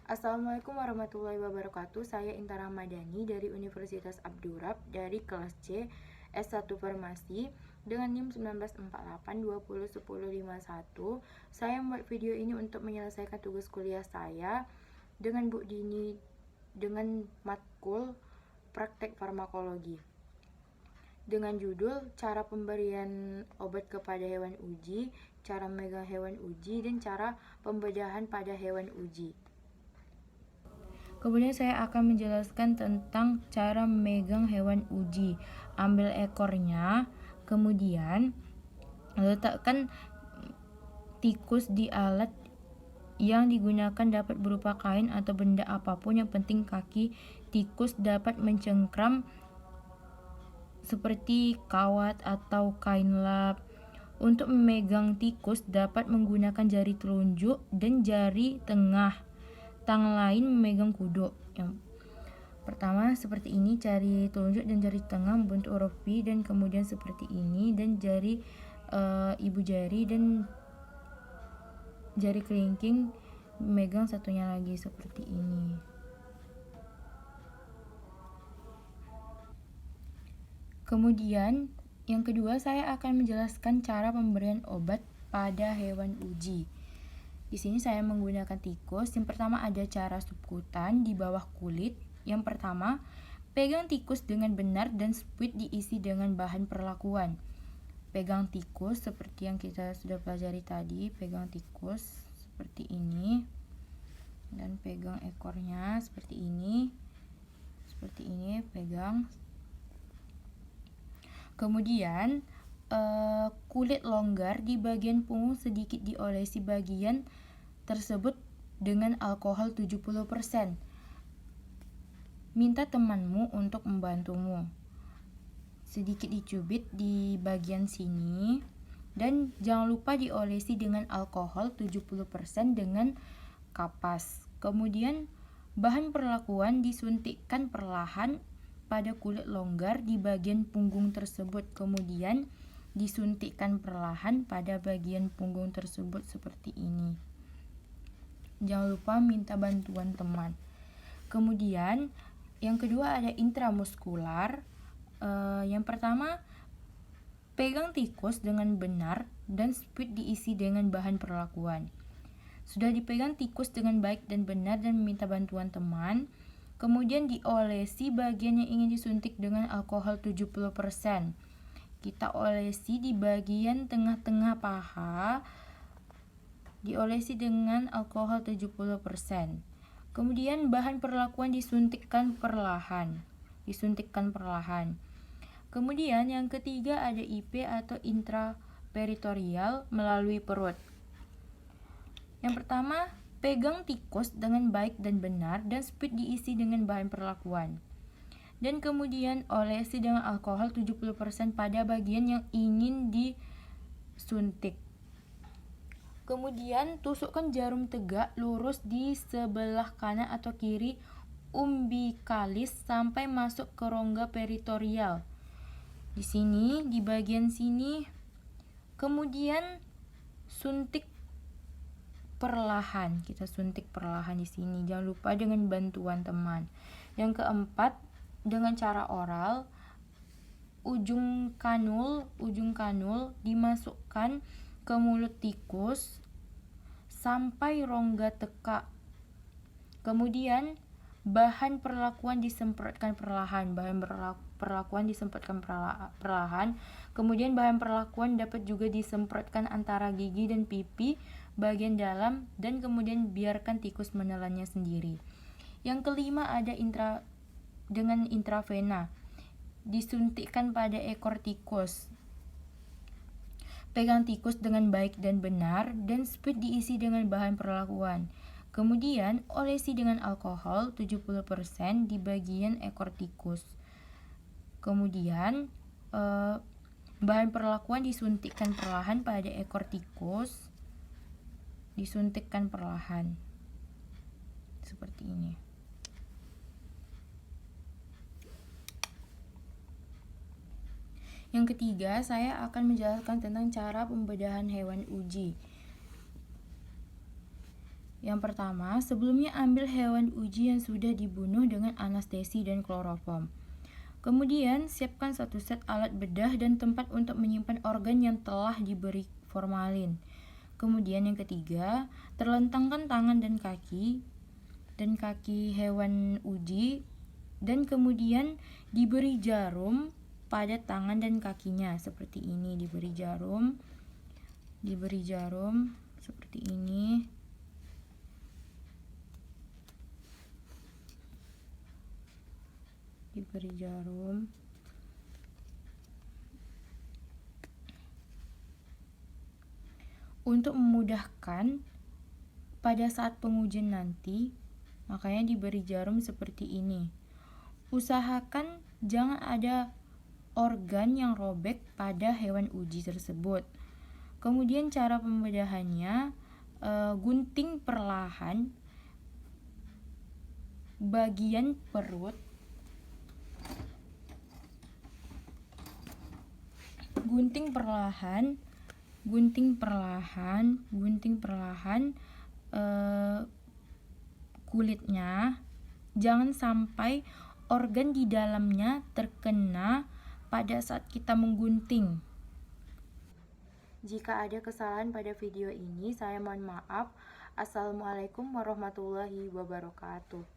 Assalamualaikum warahmatullahi wabarakatuh. Saya Inta Ramadhani dari Universitas Abdurrab dari kelas C S1 Farmasi dengan NIM 1948201051. Saya membuat video ini untuk menyelesaikan tugas kuliah saya dengan Bu Dini dengan matkul praktek farmakologi dengan judul cara pemberian obat kepada hewan uji, cara memegang hewan uji, dan cara pembedahan pada hewan uji. Kemudian saya akan menjelaskan tentang cara memegang hewan uji. Ambil ekornya, kemudian letakkan tikus di alat yang digunakan dapat berupa kain atau benda apapun, yang penting kaki tikus dapat mencengkram seperti kawat atau kain lap. Untuk memegang tikus dapat menggunakan jari telunjuk dan jari tengah. Tangan lain memegang kuduk. Yang pertama seperti ini, jari telunjuk dan jari tengah membentuk huruf V, dan kemudian seperti ini, dan jari ibu jari dan jari kelingking memegang satunya lagi seperti ini. Kemudian yang kedua, saya akan menjelaskan cara pemberian obat pada hewan uji. Di sini saya menggunakan tikus. Yang pertama ada cara subkutan di bawah kulit. Yang pertama, pegang tikus dengan benar dan spuit diisi dengan bahan perlakuan. Pegang tikus seperti yang kita sudah pelajari tadi, pegang tikus seperti ini. Dan pegang ekornya seperti ini. Seperti ini, pegang. Kemudian kulit longgar di bagian punggung sedikit diolesi bagian tersebut dengan alkohol 70%. Minta temanmu untuk membantumu. Sedikit dicubit di bagian sini, dan jangan lupa diolesi dengan alkohol 70% dengan kapas. Kemudian bahan perlakuan disuntikkan perlahan pada kulit longgar di bagian punggung tersebut, kemudian disuntikkan perlahan pada bagian punggung tersebut seperti ini. Jangan lupa minta bantuan teman. Kemudian yang kedua ada intramuskular. Yang pertama, pegang tikus dengan benar dan spuit diisi dengan bahan perlakuan. Sudah dipegang tikus dengan baik dan benar dan meminta bantuan teman. Kemudian diolesi bagian yang ingin disuntik dengan alkohol 70%. Kita olesi di bagian tengah-tengah paha, diolesi dengan alkohol 70%. Kemudian bahan perlakuan disuntikkan perlahan. Kemudian yang ketiga ada IP atau intraperitorial melalui perut. Yang pertama, pegang tikus dengan baik dan benar dan spuit diisi dengan bahan perlakuan. Dan kemudian olesi dengan alkohol 70% pada bagian yang ingin disuntik. Kemudian tusukkan jarum tegak lurus di sebelah kanan atau kiri umbikalis sampai masuk ke rongga peritorial. Di sini, di bagian sini. Kemudian suntik perlahan. Kita suntik perlahan di sini. Jangan lupa dengan bantuan teman. Yang keempat, dengan cara oral, ujung kanul dimasukkan ke mulut tikus sampai rongga teka. Kemudian bahan perlakuan disemprotkan perlahan. Kemudian bahan perlakuan dapat juga disemprotkan antara gigi dan pipi bagian dalam, dan kemudian biarkan tikus menelannya sendiri. Yang kelima ada dengan intravena. Disuntikkan pada ekor tikus. Pegang tikus dengan baik dan benar dan spuit diisi dengan bahan perlakuan. Kemudian olesi dengan alkohol 70% di bagian ekor tikus. Kemudian bahan perlakuan disuntikkan perlahan pada ekor tikus. Disuntikkan perlahan. Seperti ini. Yang ketiga, saya akan menjelaskan tentang cara pembedahan hewan uji. Yang pertama, sebelumnya ambil hewan uji yang sudah dibunuh dengan anestesi dan kloroform. Kemudian, siapkan satu set alat bedah dan tempat untuk menyimpan organ yang telah diberi formalin. Kemudian yang ketiga, terlentangkan tangan dan kaki hewan uji dan kemudian diberi jarum pada tangan dan kakinya seperti ini, diberi jarum seperti ini. Diberi jarum. Untuk memudahkan pada saat pengujian nanti, makanya diberi jarum seperti ini. Usahakan jangan ada organ yang robek pada hewan uji tersebut. Kemudian cara pembedahannya, gunting perlahan bagian perut, gunting perlahan kulitnya, jangan sampai organ di dalamnya terkena pada saat kita menggunting. Jika ada kesalahan pada video ini, saya mohon maaf. Assalamualaikum warahmatullahi wabarakatuh.